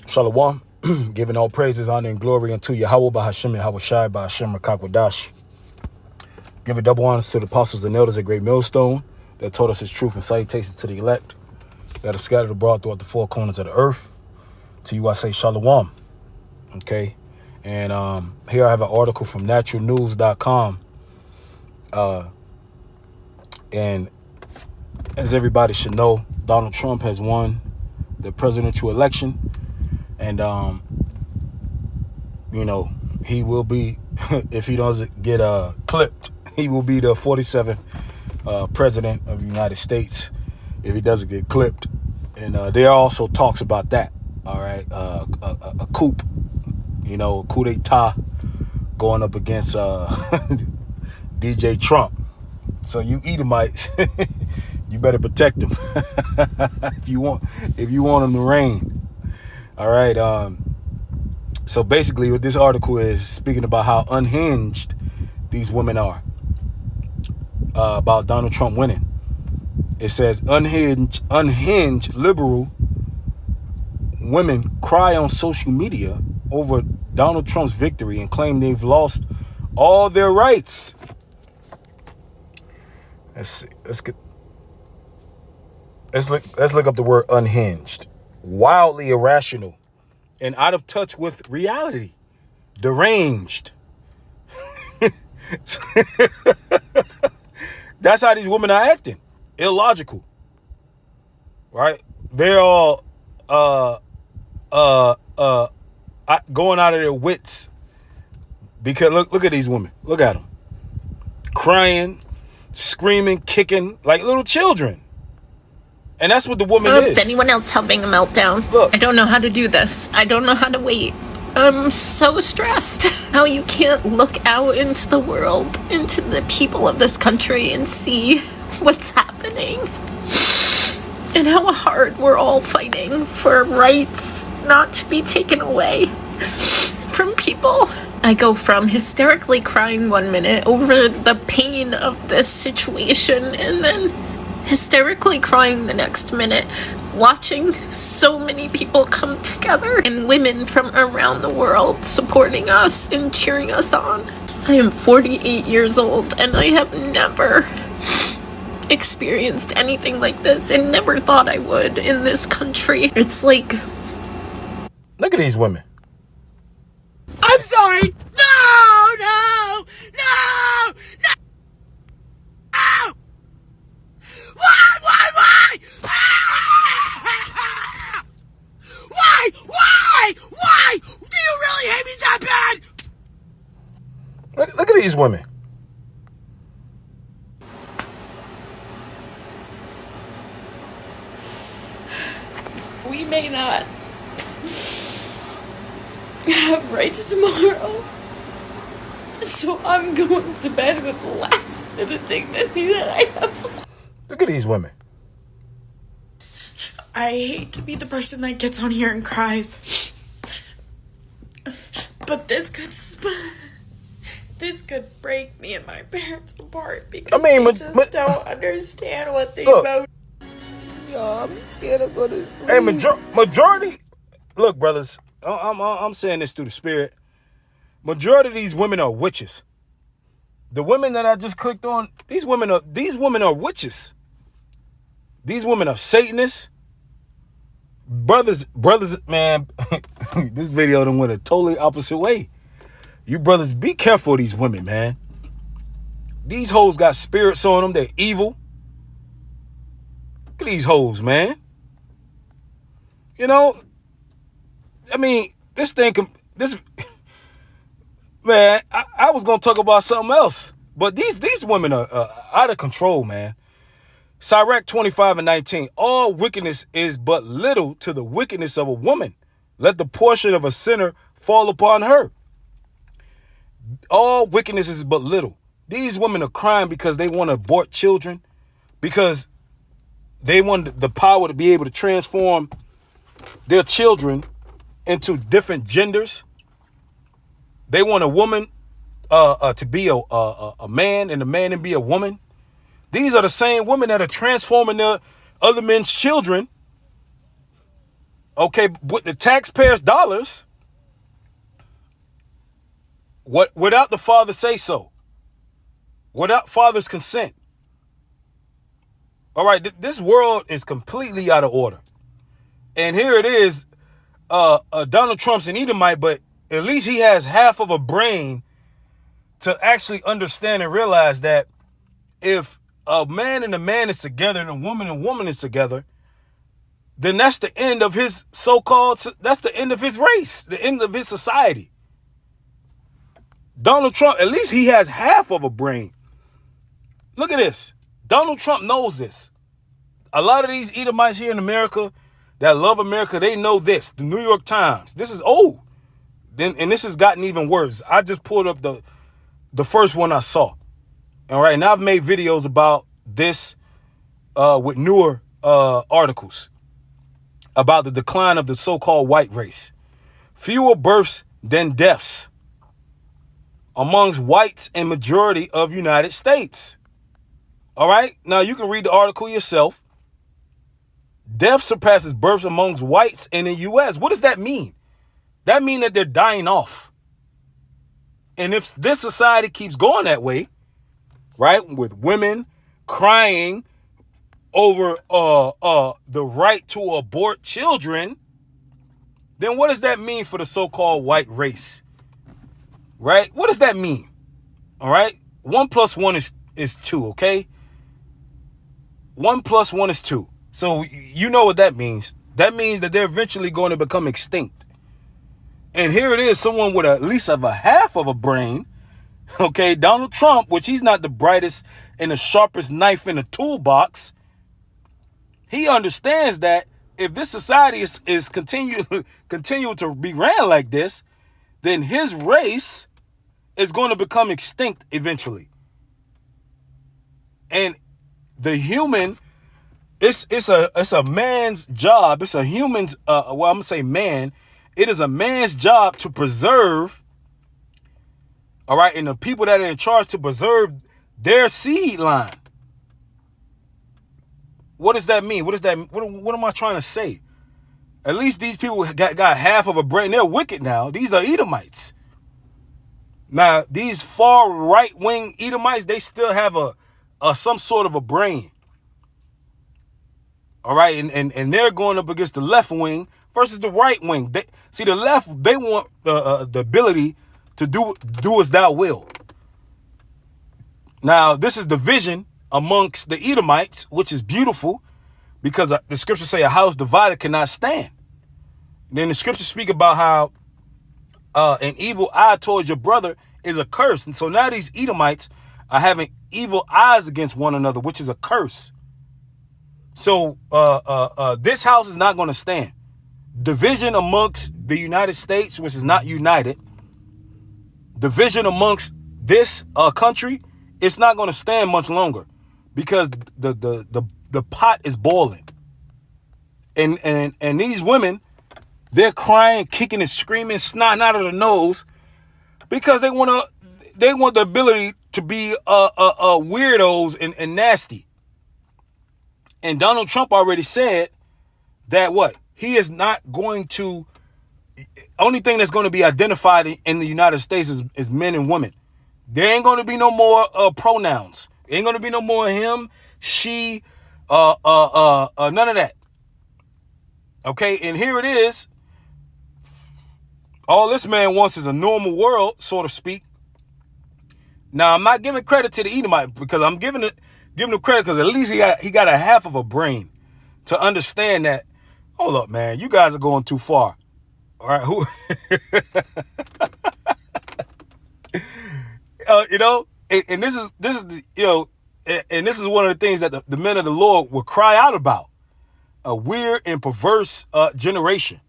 Shalom. Giving all praises, honor, and glory unto Yahweh Bahashim and Hawashai Bahashim Rakakwadash. Giving double honors to the apostles and elders at Great Millstone that taught us his truth, and salutations to the elect that are scattered abroad throughout the four corners of the earth. To you I say shalom. Okay. And here I have an article from naturalnews.com. And as everybody should know, Donald Trump has won the presidential election. And, he will be, if he doesn't get clipped, he will be the 47th president of the United States if he doesn't get clipped. And there are also talks about that. All right. A coup, a coup d'etat going up against DJ Trump. So you Edomites, you better protect him if you want him to reign. All right. So basically what this article is speaking about how unhinged these women are about Donald Trump winning. It says unhinged liberal women cry on social media over Donald Trump's victory and claim they've lost all their rights. Let's look up the word unhinged. Wildly irrational and out of touch with reality. Deranged. That's how these women are acting. Illogical. Right? They're all going out of their wits. Because look at these women. Look at them. Crying, screaming, kicking like little children. And that's what the woman is. Is anyone else having a meltdown? Look. I don't know how to do this. I don't know how to wait. I'm so stressed. How you can't look out into the world, into the people of this country and see what's happening. And how hard we're all fighting for rights not to be taken away from people. I go from hysterically crying 1 minute over the pain of this situation and then hysterically crying the next minute, watching so many people come together and women from around the world supporting us and cheering us on. I am 48 years old and I have never experienced anything like this and never thought I would in this country. It's like... Look at these women. I'm sorry. No! Why? Why? Do you really hate me that bad? Look at these women. We may not have rights tomorrow. So I'm going to bed with the last bit of dignity that I have left. Look at these women. I hate to be the person that gets on here and cries. But this could break me and my parents apart because they just don't understand what they vote. Yo, I'm scared of going to sleep. Hey, majority. Look, brothers, I'm saying this through the spirit. Majority of these women are witches. The women that I just clicked on, these women are witches. These women are Satanists. Brothers, man, this video done went a totally opposite way. You brothers, be careful of these women, man. These hoes got spirits on them. They're evil. Look at these hoes, man. Man, I was going to talk about something else. But these women are out of control, man. Sirach 25:19. All wickedness is but little to the wickedness of a woman. Let the portion of a sinner fall upon her. All wickedness is but little. These women are crying because they want to abort children. Because they want the power to be able to transform their children into different genders. They want a woman to be a man and a man to be a woman. These are the same women that are transforming their other men's children Okay, with the taxpayers' dollars, without the father say so, without father's consent. All right, this world is completely out of order. And here it is, Donald Trump's an Edomite, but at least he has half of a brain to actually understand and realize that if a man and a man is together and a woman is together, then that's the end of his that's the end of his race, the end of his society. Donald Trump, at least he has half of a brain. Look at this. Donald Trump knows this. A lot of these Edomites here in America that love America, they know this. The New York Times. This is old. And this has gotten even worse. I just pulled up the first one I saw. All right, now I've made videos about this with newer articles about the decline of the so-called white race. Fewer births than deaths amongst whites in majority of United States. All right, now you can read the article yourself. Death surpasses births amongst whites in the U.S. What does that mean? That means that they're dying off. And if this society keeps going that way, right, with women crying over the right to abort children, then what does that mean for the so-called white race? Right? What does that mean? All right? 1 + 1 is 2, okay? 1 + 1 is 2. So you know what that means. That means that they're eventually going to become extinct. And here it is, someone with at least of a half of a brain, okay, Donald Trump, which he's not the brightest and the sharpest knife in the toolbox. He understands that if this society is continue to be ran like this, then his race is going to become extinct eventually. And the human, it's a man's job. It's a human's, I'm going to say man. It is a man's job to preserve, all right, and the people that are in charge to preserve their seed line. What does that mean? What am I trying to say? At least these people got half of a brain. They're wicked now. These are Edomites. Now, these far right-wing Edomites, they still have some sort of a brain. All right, and they're going up against the left wing versus the right wing. The left, they want the ability to do as thou will. Now, this is division amongst the Edomites, which is beautiful because the scriptures say a house divided cannot stand. Then the scriptures speak about how an evil eye towards your brother is a curse. And so now these Edomites are having evil eyes against one another, which is a curse. So this house is not going to stand. Division amongst the United States, which is not united. Division amongst this country, it's not going to stand much longer because the pot is boiling. And these women, they're crying, kicking and screaming, snotting out of their nose because they want the ability to be weirdos and nasty. And Donald Trump already said that he is not going to, only thing that's going to be identified in the United States is men and women. There ain't going to be no more pronouns. Ain't going to be no more him, she, none of that. Okay, and here it is. All this man wants is a normal world, so to speak. Now, I'm not giving credit to the Edomite because I'm giving him credit because at least he got a half of a brain to understand that, hold up, man, you guys are going too far. All right, and this is and this is one of the things that the men of the Lord will cry out about. A weird and perverse generation.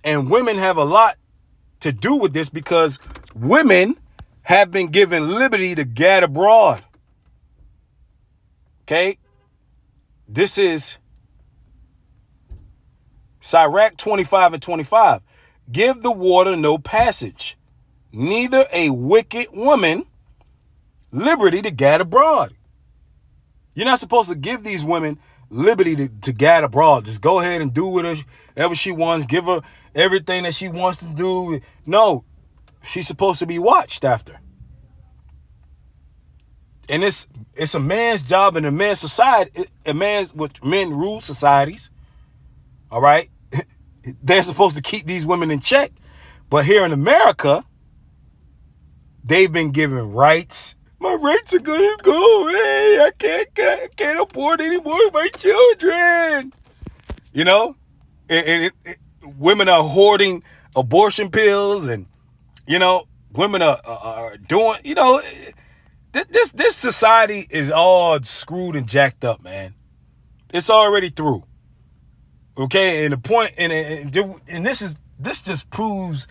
And women have a lot to do with this because women have been given liberty to gad abroad. Okay? This is Sirach 25 and 25. Give the water no passage, neither a wicked woman liberty to gad abroad. You're not supposed to give these women liberty to gad abroad. Just go ahead and do whatever she wants. Give her everything that she wants to do. No, she's supposed to be watched after. And it's a man's job in a man's society. Men rule societies. All right. They're supposed to keep these women in check. But here in America, they've been given rights. My rights are gonna go away. I can't afford any more of my children. You know, women are hoarding abortion pills, and women are doing. This society is all screwed and jacked up, man. It's already through. Okay, and the point, and this just proves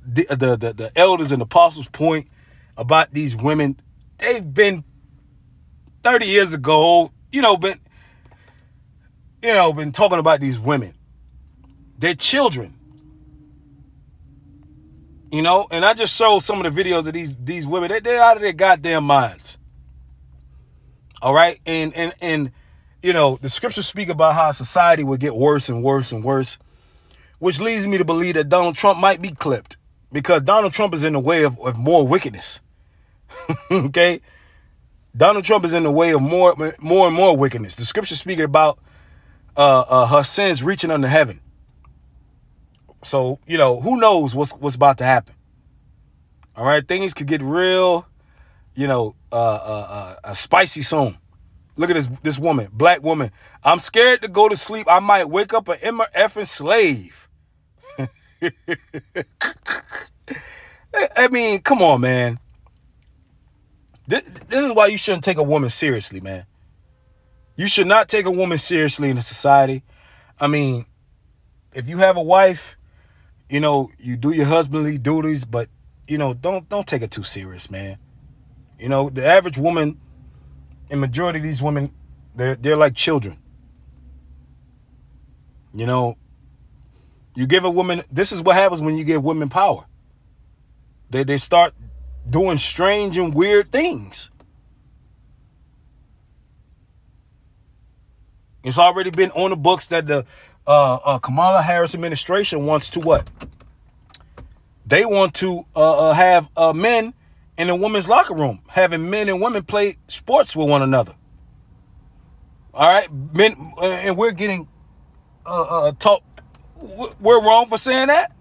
the elders and apostles' point about these women. They've been 30 years ago, been talking about these women. They're children. And I just showed some of the videos of these women. They're out of their goddamn minds. All right, and the scriptures speak about how society will get worse and worse and worse, which leads me to believe that Donald Trump might be clipped, because Donald Trump is in the way of more wickedness. Okay, Donald Trump is in the way of more and more wickedness. The scripture speaking about her sins reaching unto heaven. So who knows what's about to happen. All right, things could get real, spicy soon. Look at this woman, black woman. I'm scared to go to sleep. I might wake up an effing slave. I mean, come on, man. This is why you shouldn't take a woman seriously, man. You should not take a woman seriously in the society. I mean, if you have a wife, you do your husbandly duties, but don't take it too serious, man. The average woman, and majority of these women, they're like children. You give a woman, this is what happens when you give women power. They start doing strange and weird things. It's already been on the books that the Kamala Harris administration wants to what? They want to have men in a women's locker room, having men and women play sports with one another. All right, men, and we're getting taught we're wrong for saying that.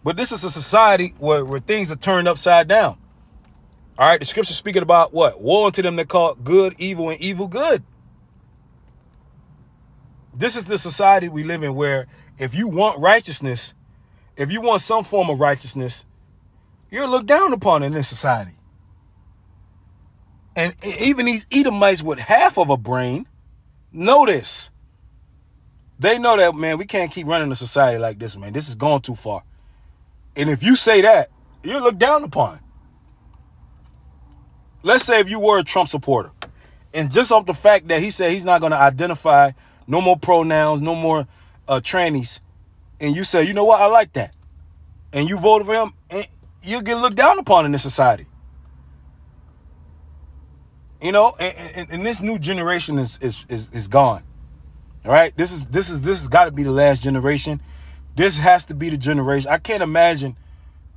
But this is a society where things are turned upside down. All right, the scripture speaking about what? Woe unto them that call good evil and evil good. This is the society we live in, where if you want righteousness, if you want some form of righteousness, you're looked down upon in this society. And even these Edomites with half of a brain know this. They know that, man, we can't keep running a society like this, man. This is going too far. And if you say that, you're looked down upon. Let's say if you were a Trump supporter, and just off the fact that he said he's not going to identify no more pronouns, no more trannies, and you say, you know what, I like that, and you voted for him, and you'll get looked down upon in this society. And this new generation is gone. All right, this has got to be the last generation. This has to be the generation. I can't imagine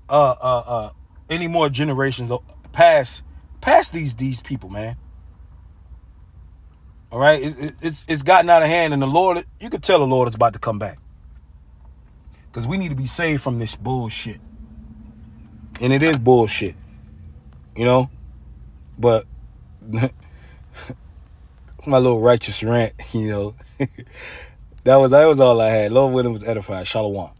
any more generations past these people, man. All right, it's gotten out of hand, and the Lord, you could tell the Lord is about to come back, because we need to be saved from this bullshit, and it is bullshit, But my little righteous rant, that was all I had. Lord willing, was edified. Shalom.